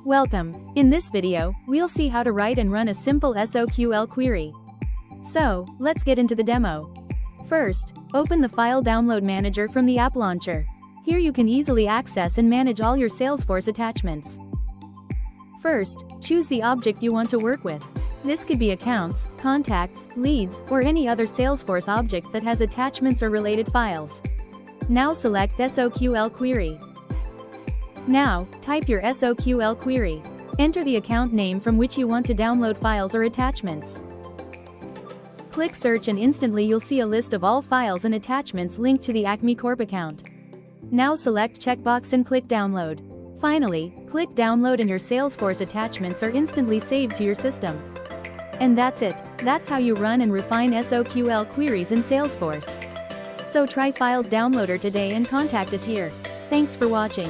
Welcome. In this video, we'll see how to write and run a simple SOQL query. So, let's get into the demo. First, open the File Download Manager from the App Launcher. Here you can easily access and manage all your Salesforce attachments. First, choose the object you want to work with. This could be accounts, contacts, leads, or any other Salesforce object that has attachments or related files. Now select SOQL Query. Now, type your SOQL query. Enter the account name from which you want to download files or attachments. Click Search and instantly you'll see a list of all files and attachments linked to the Acme Corp account. Now select Checkbox and click Download. Finally, click Download and your Salesforce attachments are instantly saved to your system. And that's it. That's how you run and refine SOQL queries in Salesforce. So try Files Downloader today and contact us here. Thanks for watching.